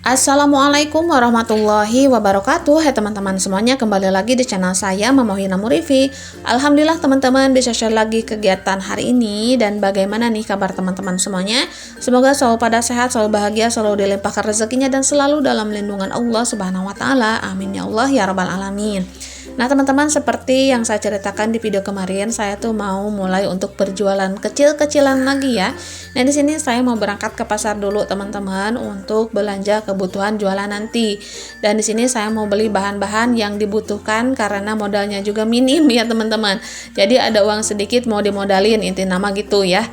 Assalamualaikum warahmatullahi wabarakatuh. Hai teman-teman semuanya, kembali lagi di channel saya Mama Wina Murifi. Alhamdulillah teman-teman bisa share lagi kegiatan hari ini. Dan bagaimana nih kabar teman-teman semuanya? Semoga selalu pada sehat, selalu bahagia, selalu dilimpahkan rezekinya, dan selalu dalam lindungan Allah Subhanahu wa Ta'ala. Amin ya Allah ya Rabbal Alamin. Nah teman-teman, seperti yang saya ceritakan di video kemarin, saya tuh mau mulai untuk berjualan kecil-kecilan lagi ya. Nah di sini saya mau berangkat ke pasar dulu teman-teman untuk belanja kebutuhan jualan nanti. Dan di sini saya mau beli bahan-bahan yang dibutuhkan karena modalnya juga minim ya teman-teman. Jadi ada uang sedikit mau dimodalin, inti nama gitu ya.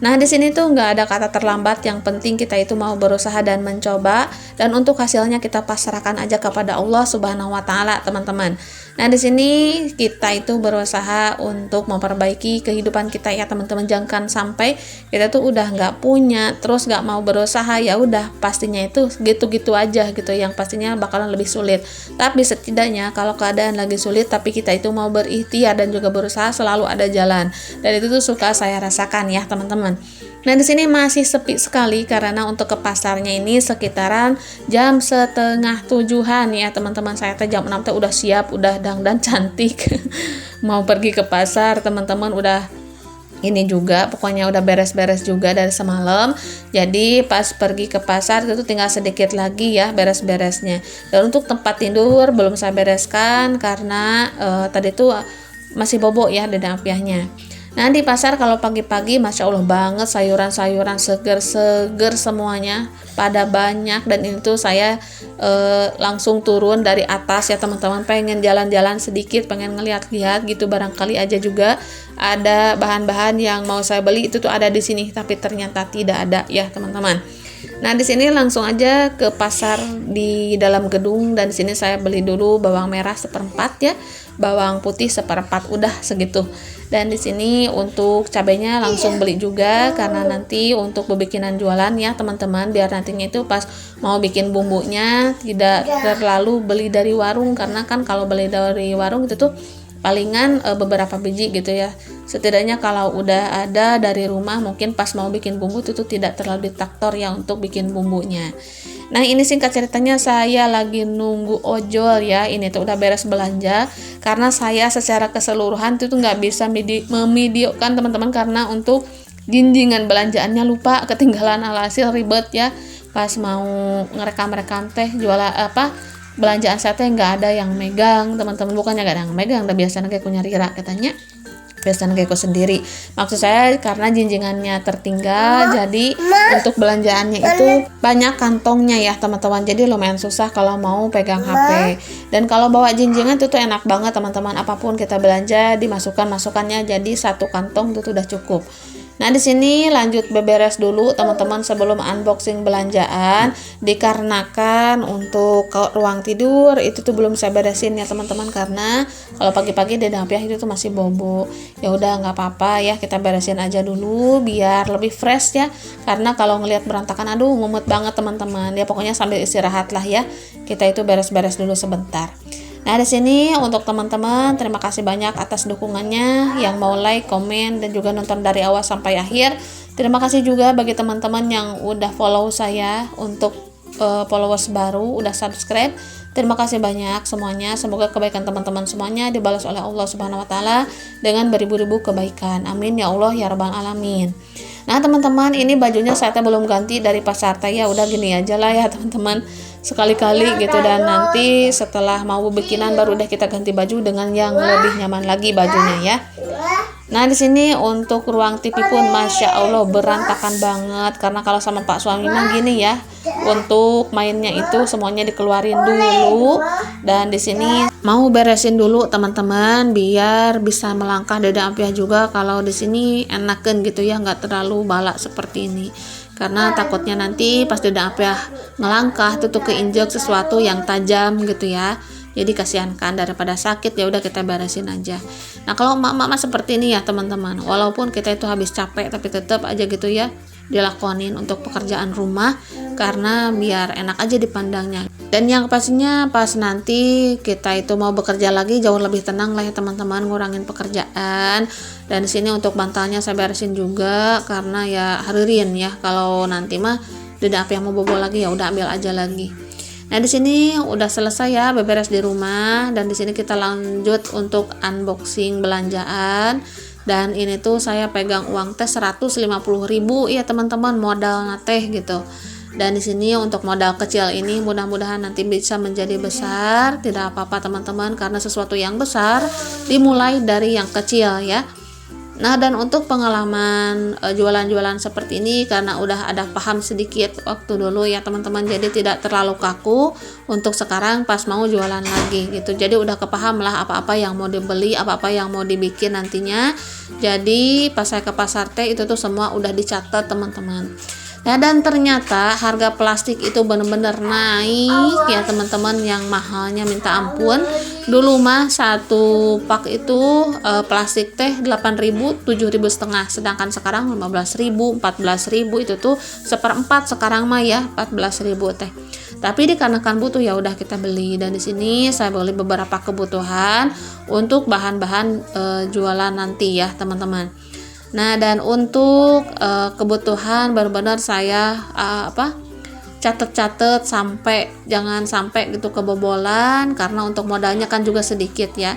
Nah di sini tuh nggak ada kata terlambat, yang penting kita itu mau berusaha dan mencoba, dan untuk hasilnya kita pasrahkan aja kepada Allah Subhanahu wa Ta'ala teman-teman. Nah di sini kita itu berusaha untuk memperbaiki kehidupan kita ya teman-teman. Jangan sampai kita tuh udah nggak punya terus nggak mau berusaha, ya udah pastinya itu gitu-gitu aja gitu, yang pastinya bakalan lebih sulit. Tapi setidaknya kalau keadaan lagi sulit tapi kita itu mau berikhtiar dan juga berusaha, selalu ada jalan. Dan itu tuh suka saya rasakan ya teman-teman. Nah di sini masih sepi sekali karena untuk ke pasarnya ini sekitaran jam 6:30 ya teman-teman. Saya teh jam 6 teh udah siap, udah dandan cantik mau pergi ke pasar teman-teman. Udah ini juga pokoknya udah beres-beres juga dari semalam. Jadi pas pergi ke pasar itu tinggal sedikit lagi ya beres-beresnya. Dan untuk tempat tidur belum saya bereskan karena tadi tuh masih bobo ya dedang-piahnya. Nah di pasar kalau pagi-pagi Masya Allah banget, sayuran-sayuran seger-seger semuanya pada banyak. Dan itu saya langsung turun dari atas ya teman-teman, pengen jalan-jalan sedikit, pengen ngeliat-liat gitu, barangkali aja juga ada bahan-bahan yang mau saya beli itu tuh ada di sini, tapi ternyata tidak ada ya teman-teman. Nah di sini langsung aja ke pasar di dalam gedung, dan di sini saya beli dulu bawang merah 1/4 ya, bawang putih 1/4, udah segitu. Dan di sini untuk cabenya langsung beli juga karena nanti untuk bikinan jualan ya teman-teman, biar nantinya itu pas mau bikin bumbunya tidak terlalu beli dari warung, karena kan kalau beli dari warung itu tuh palingan beberapa biji gitu ya. Setidaknya kalau udah ada dari rumah, mungkin pas mau bikin bumbu itu tuh tidak terlalu ditraktor ya untuk bikin bumbunya. Nah ini singkat ceritanya saya lagi nunggu ojol ya. Ini tuh udah beres belanja, karena saya secara keseluruhan itu tuh nggak bisa memvideokan teman-teman, karena untuk jinjingan belanjaannya lupa, ketinggalan, alhasil ribet ya pas mau ngerekam teh jualan belanjaan saya teh nggak ada yang megang teman-teman. Bukannya nggak ada yang megang, udah biasa kayak punya Rira katanya, biasanya kayak sendiri. Maksud saya karena jinjingannya tertinggal, jadi untuk belanjaannya itu banyak kantongnya ya teman-teman, jadi lumayan susah kalau mau pegang HP. Dan kalau bawa jinjingan itu tuh enak banget teman-teman, apapun kita belanja dimasukkan masukannya, jadi satu kantong itu udah cukup. Nah di sini lanjut beberes dulu teman-teman sebelum unboxing belanjaan, dikarenakan untuk ruang tidur itu tuh belum saya beresin ya teman-teman, karena kalau pagi-pagi dedang piah itu tuh masih bobo. Ya udah nggak apa-apa ya, kita beresin aja dulu biar lebih fresh ya, karena kalau ngelihat berantakan aduh mumet banget teman-teman. Ya pokoknya sambil istirahat lah ya, kita itu beres-beres dulu sebentar. Nah di sini untuk teman-teman, terima kasih banyak atas dukungannya yang mau like, komen, dan juga nonton dari awal sampai akhir. Terima kasih juga bagi teman-teman yang udah follow saya, untuk followers baru udah subscribe. Terima kasih banyak semuanya. Semoga kebaikan teman-teman semuanya dibalas oleh Allah Subhanahu wa Ta'ala dengan beribu-ribu kebaikan. Amin ya Allah ya Rabbal Alamin. Nah teman-teman, ini bajunya saya belum ganti dari pasar teh ya, udah gini aja lah ya teman-teman, sekali-kali gitu. Dan nanti setelah mau bikinan baru deh kita ganti baju dengan yang lebih nyaman lagi bajunya ya. Nah di sini untuk ruang TV pun Masya Allah berantakan banget, karena kalau sama Pak suami mah gini ya, untuk mainnya itu semuanya dikeluarin dulu. Dan di sini mau beresin dulu teman-teman biar bisa melangkah dedang ampiah juga. Kalau di sini enakan gitu ya, nggak terlalu balak seperti ini, karena takutnya nanti pas dedang ampiah ngelangkah tuh keinjek sesuatu yang tajam gitu ya. Jadi kasihan kan, daripada sakit ya udah kita beresin aja. Nah kalau emak-emak seperti ini ya teman-teman, walaupun kita itu habis capek tapi tetap aja gitu ya dilakonin untuk pekerjaan rumah, karena biar enak aja dipandangnya. Dan yang pastinya pas nanti kita itu mau bekerja lagi jauh lebih tenang lah ya teman-teman, ngurangin pekerjaan. Dan di sini untuk bantalnya saya beresin juga, karena ya haririn ya, kalau nanti mah Dede Apiah mau bobo lagi ya udah ambil aja lagi. Nah di sini udah selesai ya beberes di rumah, dan di sini kita lanjut untuk unboxing belanjaan. Dan ini tuh saya pegang uang teh 150.000 ya teman-teman, modal teh gitu. Dan di sini untuk modal kecil ini mudah-mudahan nanti bisa menjadi besar. Tidak apa-apa teman-teman, karena sesuatu yang besar dimulai dari yang kecil ya. Nah dan untuk pengalaman jualan-jualan seperti ini, karena udah ada paham sedikit waktu dulu ya teman-teman, jadi tidak terlalu kaku untuk sekarang pas mau jualan lagi gitu. Jadi udah kepaham lah apa-apa yang mau dibeli, apa-apa yang mau dibikin nantinya. Jadi pas saya ke pasar teh itu tuh semua udah dicatat teman-teman. Nah dan ternyata harga plastik itu bener-bener naik ya teman-teman, yang mahalnya minta ampun. Dulu mah satu pak itu plastik teh 8.000, 7.500, sedangkan sekarang 15.000, 14.000 itu tuh seperempat sekarang mah ya 14.000 teh. Tapi dikarenakan butuh ya udah kita beli, dan di sini saya beli beberapa kebutuhan untuk bahan-bahan jualan nanti ya teman-teman. Nah dan untuk kebutuhan benar-benar saya catet-catet sampai jangan sampai gitu kebobolan, karena untuk modalnya kan juga sedikit ya.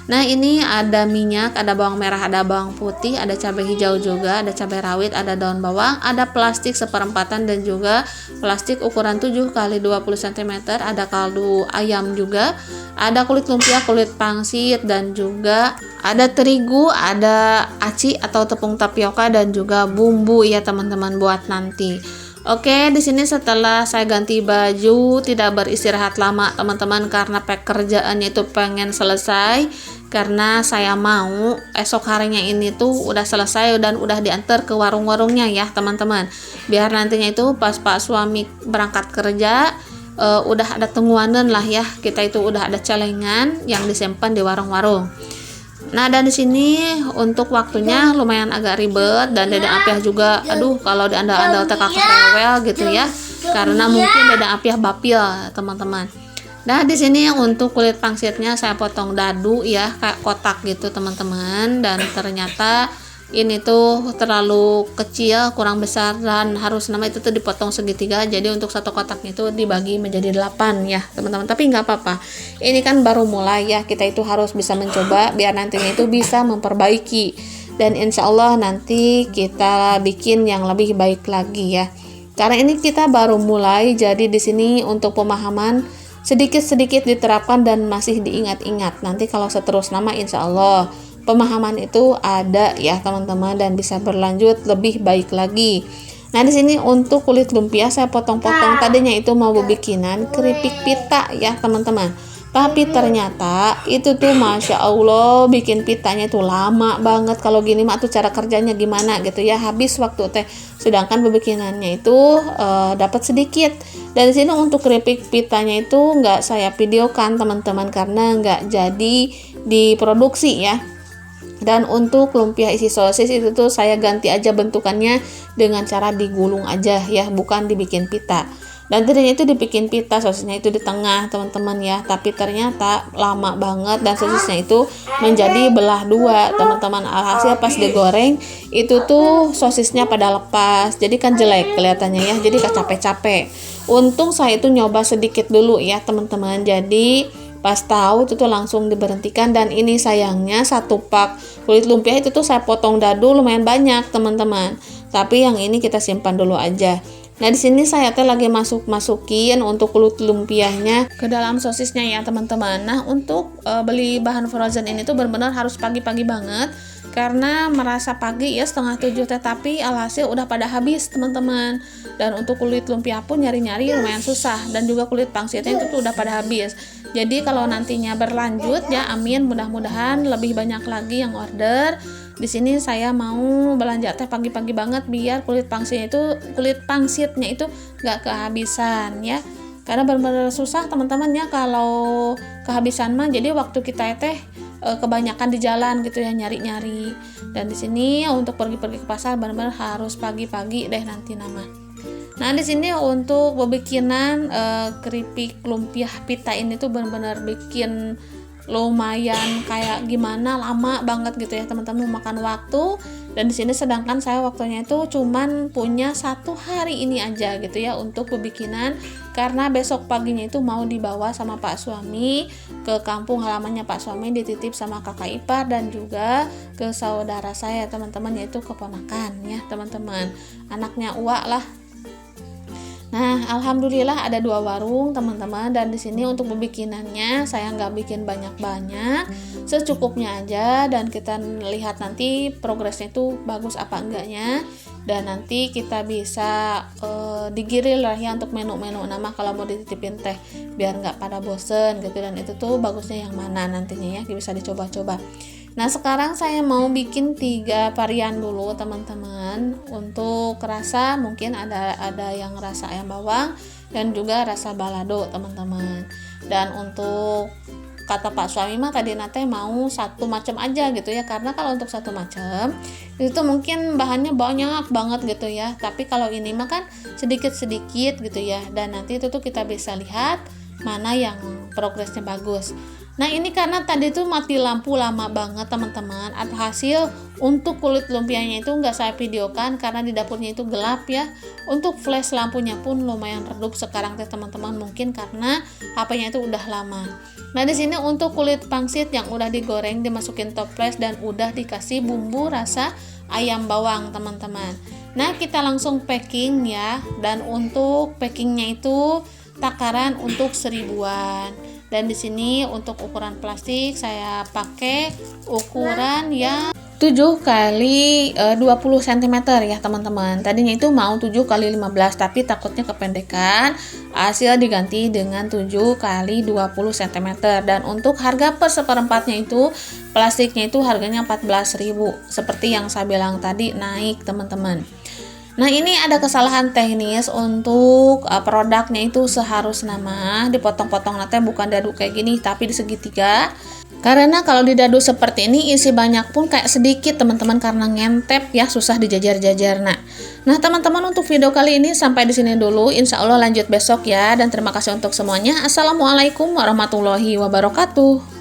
Nah ini ada minyak, ada bawang merah, ada bawang putih, ada cabai hijau juga, ada cabai rawit, ada daun bawang, ada plastik seperempatan dan juga plastik ukuran 7 x 20 cm, ada kaldu ayam juga, ada kulit lumpia, kulit pangsit, dan juga ada terigu, ada aci atau tepung tapioka, dan juga bumbu ya teman-teman buat nanti. Oke, di sini setelah saya ganti baju, tidak beristirahat lama teman-teman, karena pekerjaannya itu pengen selesai, karena saya mau esok harinya ini tuh udah selesai dan udah diantar ke warung-warungnya ya teman-teman, biar nantinya itu pas Pak suami berangkat kerja udah ada tungguanan lah ya, kita itu udah ada celengan yang disimpan di warung-warung. Nah dan di sini untuk waktunya lumayan agak ribet, dan Dede Apiah juga aduh kalau diandal-andal teh kakak rewel gitu ya, karena mungkin Dede Apiah bapil teman-teman. Nah di sini untuk kulit pangsitnya saya potong dadu ya, kayak kotak gitu teman-teman, dan ternyata ini tuh terlalu kecil, kurang besar, dan harus itu tuh dipotong segitiga. Jadi untuk satu kotaknya itu dibagi menjadi 8 ya teman-teman, tapi nggak apa-apa, ini kan baru mulai ya, kita itu harus bisa mencoba biar nantinya itu bisa memperbaiki, dan insya Allah nanti kita bikin yang lebih baik lagi ya, karena ini kita baru mulai. Jadi di sini untuk pemahaman sedikit-sedikit diterapkan dan masih diingat-ingat, nanti kalau seterusnya insya Allah pemahaman itu ada ya teman-teman, dan bisa berlanjut lebih baik lagi. Nah di sini untuk kulit lumpia saya potong-potong, tadinya itu mau bikinan keripik pita ya teman-teman, tapi ternyata itu tuh masya Allah bikin pitanya itu lama banget. Kalau gini mah tuh cara kerjanya gimana gitu ya, habis waktu teh, sedangkan bikinannya itu dapat sedikit. Dan di sini untuk keripik pitanya itu nggak saya videokan teman-teman, karena nggak jadi diproduksi ya. Dan untuk lumpia isi sosis itu tuh saya ganti aja bentukannya dengan cara digulung aja ya, bukan dibikin pita. Dan tadinya itu dibikin pita, sosisnya itu di tengah teman-teman ya, tapi ternyata lama banget dan sosisnya itu menjadi belah dua teman-teman. Alhasil pas digoreng itu tuh sosisnya pada lepas, jadi kan jelek kelihatannya ya, jadi capek-capek. Untung saya itu nyoba sedikit dulu ya teman-teman, jadi pas tahu itu tuh langsung diberhentikan. Dan ini sayangnya satu pak kulit lumpia itu tuh saya potong dadu lumayan banyak teman-teman, tapi yang ini kita simpan dulu aja. Nah di sini saya teh lagi masukin untuk kulit lumpianya ke dalam sosisnya ya teman-teman. Nah untuk beli bahan frozen ini tuh benar-benar harus pagi-pagi banget, karena merasa pagi ya 6:30 teh, tapi alhasil udah pada habis teman-teman. Dan untuk kulit lumpia pun nyari-nyari lumayan susah, dan juga kulit pangsitnya itu tuh udah pada habis. Jadi kalau nantinya berlanjut ya amin, mudah-mudahan lebih banyak lagi yang order. Di sini saya mau belanja teh pagi-pagi banget biar kulit pangsitnya itu nggak kehabisan ya. Karena benar-benar susah teman-teman ya kalau kehabisan mah. Jadi waktu kita teh kebanyakan di jalan gitu ya nyari-nyari. Dan di sini untuk pergi-pergi ke pasar benar-benar harus pagi-pagi deh nanti nama. Nah di sini untuk bikinan keripik lumpia pita ini tuh benar-benar bikin lumayan kayak gimana, lama banget gitu ya teman-teman, memakan waktu. Dan di sini sedangkan saya waktunya itu cuman punya 1 hari ini aja gitu ya untuk pebikinan, karena besok paginya itu mau dibawa sama Pak suami ke kampung halamannya Pak suami, dititip sama kakak ipar dan juga ke saudara saya teman-teman, yaitu keponakan ya teman-teman, anaknya Uwa lah. Nah, alhamdulillah ada 2 warung teman-teman, dan di sini untuk pembikinannya saya nggak bikin banyak-banyak, secukupnya aja, dan kita lihat nanti progresnya itu bagus apa enggaknya, dan nanti kita bisa digiril lah ya untuk menu-menu nama kalau mau dititipin teh biar nggak pada bosen gitu, dan itu tuh bagusnya yang mana nantinya ya bisa dicoba-coba. Nah, sekarang saya mau bikin 3 varian dulu teman-teman. Untuk rasa mungkin ada yang rasa ayam bawang dan juga rasa balado teman-teman. Dan untuk kata Pak suami mah tadi nate mau 1 macam aja gitu ya, karena kalau untuk 1 macam itu mungkin bahannya banyak banget gitu ya, tapi kalau ini mah kan sedikit-sedikit gitu ya, dan nanti itu tuh kita bisa lihat mana yang progresnya bagus. Nah, ini karena tadi tuh mati lampu lama banget teman-teman, atau hasil untuk kulit lumpianya itu nggak saya videokan karena di dapurnya itu gelap ya. Untuk flash lampunya pun lumayan redup sekarang teh teman-teman, mungkin karena HP-nya itu udah lama. Nah, di sini untuk kulit pangsit yang udah digoreng dimasukin toples dan udah dikasih bumbu rasa ayam bawang teman-teman. Nah, kita langsung packing ya, dan untuk packingnya itu takaran untuk 1000-an. Dan di sini untuk ukuran plastik saya pakai ukuran yang 7 kali 20 cm ya teman-teman. Tadinya itu mau 7 kali 15, tapi takutnya kependekan, hasil diganti dengan 7 kali 20 cm. Dan untuk harga per seperempatnya itu plastiknya itu harganya 14.000, seperti yang saya bilang tadi naik teman-teman. Nah, ini ada kesalahan teknis untuk produknya itu seharusnya mah dipotong-potong nanti bukan dadu kayak gini, tapi di segitiga. Karena kalau di dadu seperti ini isi banyak pun kayak sedikit teman-teman, karena ngentep ya, susah dijajar-jajar. Nah teman-teman, untuk video kali ini sampai di sini dulu. Insya Allah lanjut besok ya, dan terima kasih untuk semuanya. Assalamualaikum warahmatullahi wabarakatuh.